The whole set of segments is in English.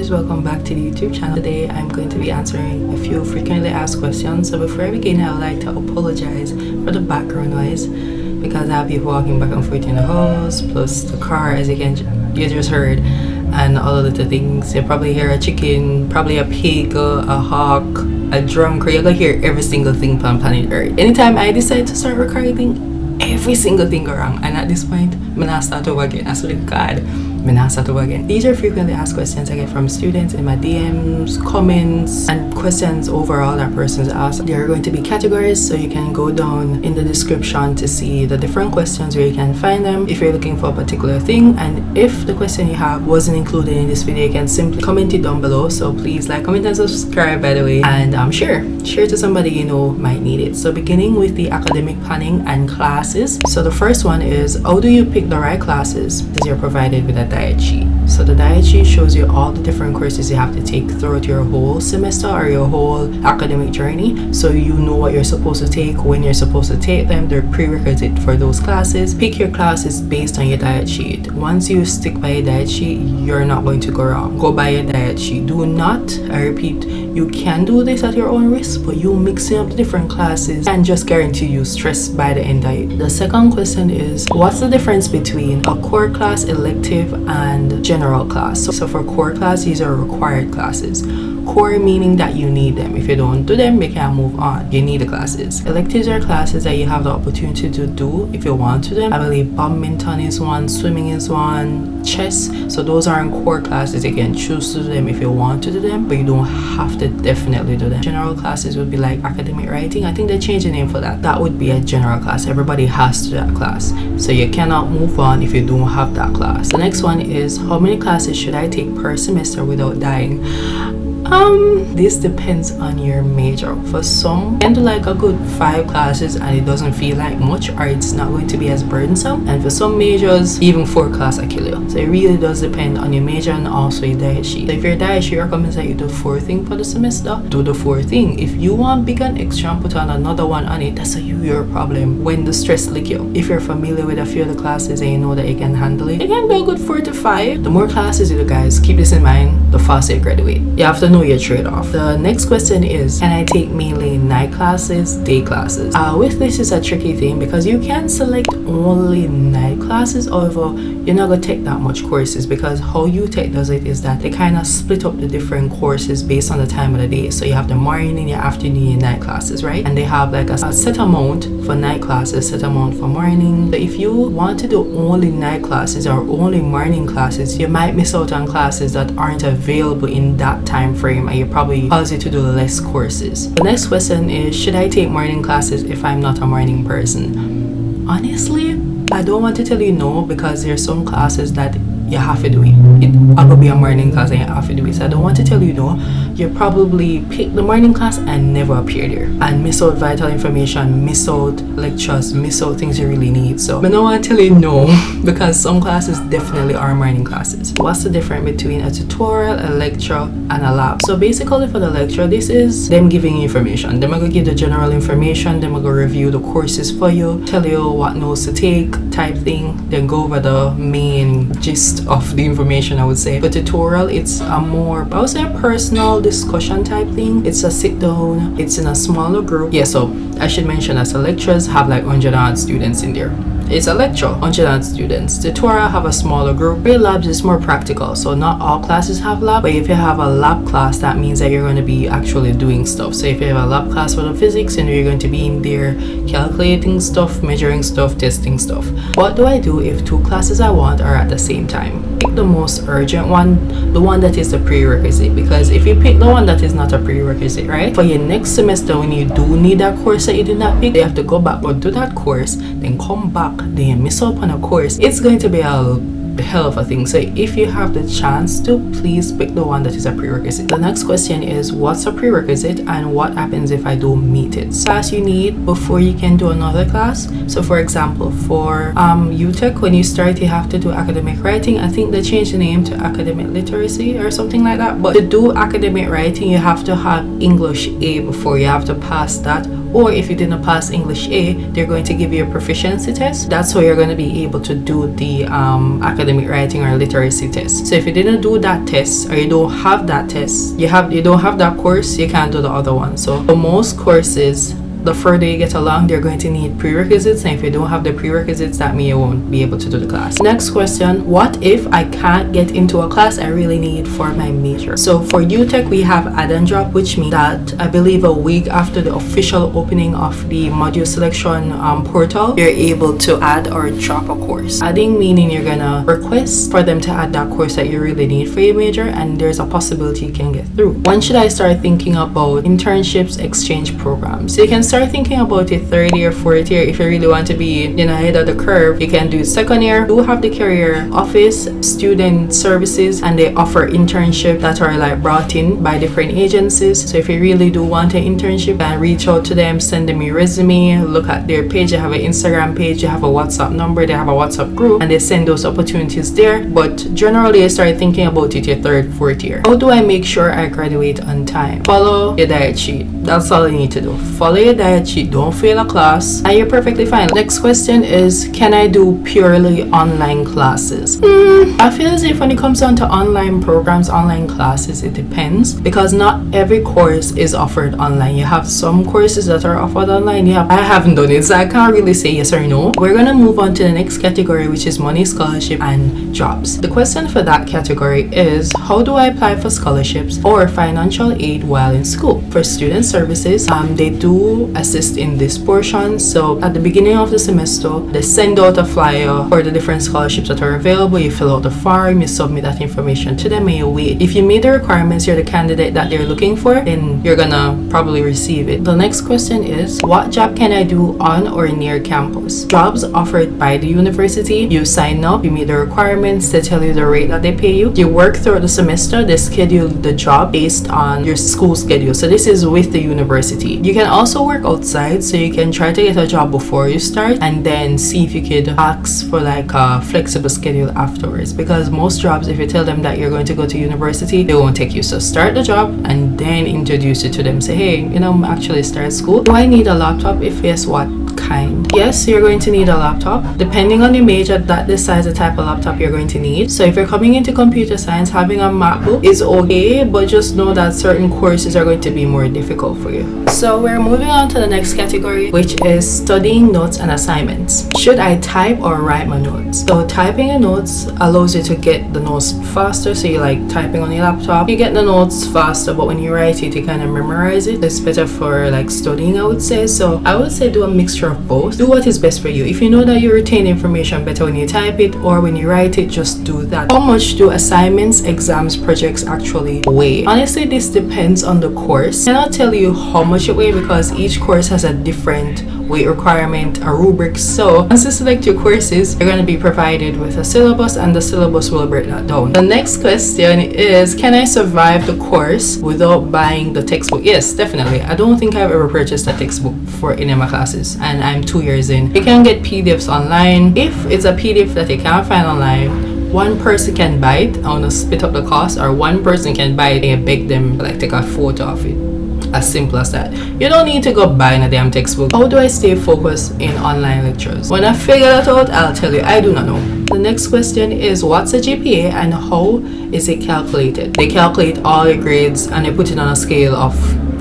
guys, welcome back to the YouTube channel. Today I'm going to be answering a few frequently asked questions. So before I begin, I would like to apologize for the background noise because I have people walking back and forth in the house, plus the car, as you just heard, and all of the things. You probably hear a chicken, probably a pig, a hawk, a drum crane. You're gonna hear every single thing on planet Earth. Anytime I decide to start recording, every single thing go wrong, and at this point I'm gonna start over again. I swear to God, I'm gonna start over again. These are frequently asked questions I get from students in my DMs, comments, and questions overall that persons ask. There are going to be categories, so you can go down in the description to see the different questions where you can find them if you're looking for a particular thing. And if the question you have wasn't included in this video, you can simply comment it down below. So please like, comment, and subscribe, by the way, and share to somebody you know might need it. So beginning with the academic planning and classes. So the first one is, how do you pick the right classes? You're provided with a diet sheet. So the diet sheet shows you all the different courses you have to take throughout your whole semester or your whole academic journey, so you know what you're supposed to take, when you're supposed to take them. They're prerequisite for those classes. Pick your classes based on your diet sheet. Once you stick by your diet sheet, you're not going to go wrong. Go by your diet sheet. Do not, I repeat, you can do this at your own risk, but you mixing up the different classes and just guarantee you stress by the end of it. The second question is, what's the difference between a core class, elective, and general class? So for core class, these are required classes. Core meaning that you need them. If you don't do them, you can't move on. You need the classes. Electives are classes that you have the opportunity to do if you want to them. I believe badminton is one, swimming is one, chess. So those aren't core classes. You can choose to do them if you want to do them, but you don't have to definitely do them. General classes would be like academic writing. I think they changed the name for that. That would be a general class. Everybody has to do that class. So you cannot move on if you don't have that class. The next one is, how many classes should I take per semester without dying? This depends on your major. For some, you can do like a good 5 classes and it doesn't feel like much, or it's not going to be as burdensome. And for some majors, even 4 classes kill you. So it really does depend on your major and also your diet sheet. So if your diet sheet recommends that you do 4 things for the semester, do the 4 things. If you want big and extra and put on another one on it, that's your problem when the stress lick you. If you're familiar with a few of the classes and you know that you can handle it, you can do a good 4 to 5. The more classes you do, guys, keep this in mind, the faster you graduate. You have to know your trade-off. The next question is, can I take mainly night classes, day classes? With this is a tricky thing because you can select only night classes. However, you're not going to take that much courses, because how UTech does it is that they kind of split up the different courses based on the time of the day. So you have the morning, your afternoon, your night classes, right? And they have like a set amount for night classes, set amount for morning. So if you want to do only night classes or only morning classes, you might miss out on classes that aren't available in that time frame, and you probably cause you to do less courses. The next question is, should I take morning classes if I'm not a morning person? Honestly, I don't want to tell you no, because there's some classes that you have to do it. I'll go be a morning class and you have to do it. So I don't want to tell you no. You probably pick the morning class and never appear there and miss out vital information, miss out lectures, miss out things you really need. So I don't want to tell you no, because some classes definitely are morning classes. What's the difference between a tutorial, a lecture, and a lab? So basically for the lecture, this is them giving you information. They're going to give the general information, they're going to review the courses for you, tell you what notes to take type thing, then go over the main gist of the information, I would say. For tutorial, it's a more, I would say, a personal discussion type thing. It's a sit down, it's in a smaller group. Yeah, so I should mention that the lectures have like 100 odd students in there. It's a lecture, 100 odd students. Tutorial have a smaller group. Your labs is more practical, so not all classes have lab, but if you have a lab class, that means that you're going to be actually doing stuff. So if you have a lab class for the physics, and you're going to be in there calculating stuff, measuring stuff, testing stuff. What do I do if 2 classes I want are at the same time? Pick the most urgent one, the one that is the prerequisite, because if you pick the one that is not a prerequisite, right, for your next semester when you do need that course that you did not pick, you have to go back or do that course, then come back, then you miss out on a course. It's going to be a hell of a thing. So if you have the chance to, please pick the one that is a prerequisite. The next question is, what's a prerequisite and what happens if I don't meet it? Class you need before you can do another class. So for example, for UTech, when you start, you have to do academic writing. I think they changed the name to academic literacy or something like that. But to do academic writing, you have to have English A before. You have to pass that, or if you didn't pass English A, they're going to give you a proficiency test. That's how you're going to be able to do the academic writing or literacy test. So if you didn't do that test, or you don't have that test, you don't have that course, you can't do the other one. So for most courses, the further you get along, they're going to need prerequisites, and if you don't have the prerequisites, that means you won't be able to do the class. Next question, what if I can't get into a class I really need for my major? So for UTech, we have add and drop, which means that I believe a week after the official opening of the module selection portal, you're able to add or drop a course. Adding meaning you're gonna request for them to add that course that you really need for your major, and there's a possibility you can get through. When should I start thinking about internships, exchange programs? So you can start thinking about it third year, fourth year. If you really want to be ahead of the curve, you can do second year. Do have the career office, student services, and they offer internship that are like brought in by different agencies. So if you really do want an internship, and reach out to them, send them your resume, look at their page. They have an Instagram page, they have a WhatsApp number, they have a WhatsApp group, and they send those opportunities there. But generally, I start thinking about it your third, fourth year. How do I make sure I graduate on time? Follow your diet sheet. That's all you need to do. Follow your diet sheet, don't fail a class, and you're perfectly fine. Next question is, can I do purely online classes? I feel as if when it comes down to online programs, online classes, it depends, because not every course is offered online. You have some courses that are offered online. I haven't done it, so I can't really say yes or no. We're gonna move on to the next category, which is money, scholarship, and jobs. The question for that category is, how do I apply for scholarships or financial aid while in school? For student services, they do assist in this portion. So at the beginning of the semester, they send out a flyer for the different scholarships that are available. You fill out the form, you submit that information to them, and you wait. If you meet the requirements, you're the candidate that they're looking for, then you're gonna probably receive it. The next question is, what job can I do on or near campus? Jobs offered by the university. You sign up, you meet the requirements, they tell you the rate that they pay you. You work throughout the semester, they schedule the job based on your school schedule. So this is with the university. You can also work outside, so you can try to get a job before you start and then see if you could ask for like a flexible schedule afterwards, because most jobs, if you tell them that you're going to go to university, they won't take you. So start the job and then introduce you to them. Say, hey, I'm actually start school. Do I need a laptop? If yes, what kind? Yes, you're going to need a laptop. Depending on your major, that decides the type of laptop you're going to need. So if you're coming into computer science, having a MacBook is okay, but just know that certain courses are going to be more difficult for you. So we're moving on to the next category, which is studying notes and assignments. Should I type or write my notes? So typing your notes allows you to get the notes faster. So you like typing on your laptop, you get the notes faster, but when you write it, you kind of memorize it. It's better for like studying, I would say. So I would say do a mixture of both. Do what is best for you. If you know that you retain information better when you type it or when you write it, just do that. How much do assignments, exams, projects actually weigh? Honestly, this depends on the course. I cannot tell you how much it weighs because each course has a different weight requirement, a rubric. So once you select your courses, you're going to be provided with a syllabus, and the syllabus will break that down. The next question is, can I survive the course without buying the textbook? Yes, definitely. I don't think I've ever purchased a textbook for any of my classes, and I'm 2 years in. You can get PDFs online. If it's a PDF that you can't find online, one person can buy it. I want to split up the cost, or one person can buy it and beg them like take a photo of it. As simple as that. You don't need to go buying a damn textbook. How do I stay focused in online lectures? When I figure that out, I'll tell you. I do not know. The next question is, what's a GPA and how is it calculated? They calculate all your grades and they put it on a scale of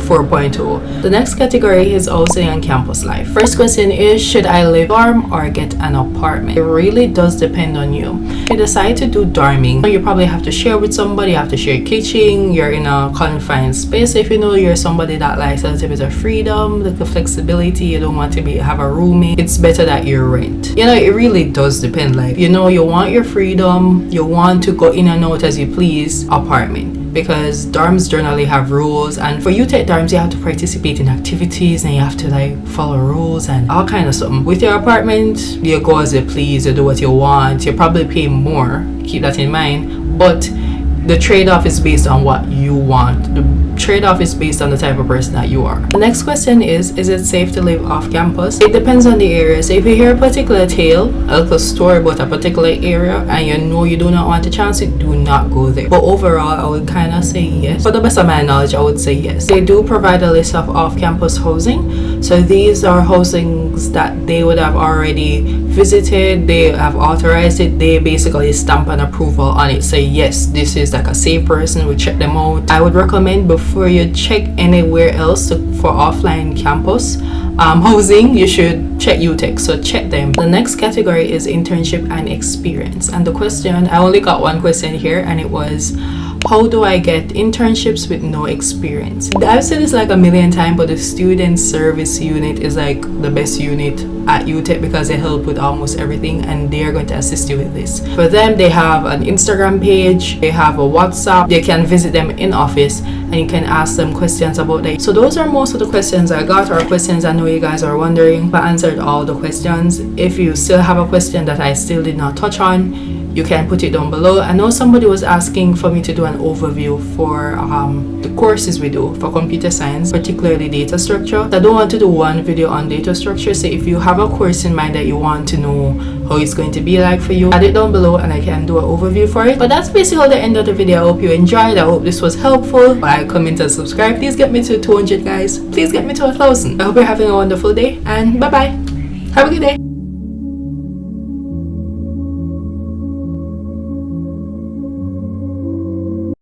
4.0. The next category is housing and campus life. First question is, should I live dorm or get an apartment? It really does depend on you. If you decide to do dorming, you probably have to share with somebody, you have to share kitchen, you're in a confined space. If you know you're somebody that likes a little bit of freedom, the flexibility, you don't want to have a roommate, it's better that you rent. It really does depend. Like, you want your freedom, you want to go in and out as you please, apartment. Because dorms generally have rules, and for UTech dorms you have to participate in activities and you have to like follow rules and all kind of something. With your apartment, you go as you please, you do what you want, you probably pay more, keep that in mind, but the trade-off is based on what you want. The trade-off is based on the type of person that you are. The next question is it safe to live off campus? It depends on the area. So if you hear a particular tale, a little story about a particular area, and you know you do not want to chance it, do not go there. But overall, I would kind of say yes. For the best of my knowledge, I would say yes. They do provide a list of off-campus housing. So these are housings that they would have already visited, they have authorized it, they basically stamp an approval on it, say yes, this is like a safe person, we check them out. I would recommend before you check anywhere else for offline campus housing, you should check UTech, so check them. The next category is internship and experience, and the question, I only got one question here, and it was, how do I get internships with no experience? I've said this like a million times, but the student service unit is like the best unit at UTech because they help with almost everything, and they are going to assist you with this. For them, they have an Instagram page, they have a WhatsApp, they can visit them in office, and you can ask them questions about that. So those are most of the questions I got, or questions I know you guys are wondering. I answered all the questions. If you still have a question that I still did not touch on, you can put it down below. I know somebody was asking for me to do an overview for the courses we do for computer science, particularly data structure. I don't want to do one video on data structure, so if you have a course in mind that you want to know how it's going to be like for you, add it down below and I can do an overview for it. But that's basically the end of the video. I hope you enjoyed. I hope this was helpful. Like, comment and subscribe. Please get me to 200 guys. Please get me to 1,000. I hope you're having a wonderful day, and bye bye. Have a good day.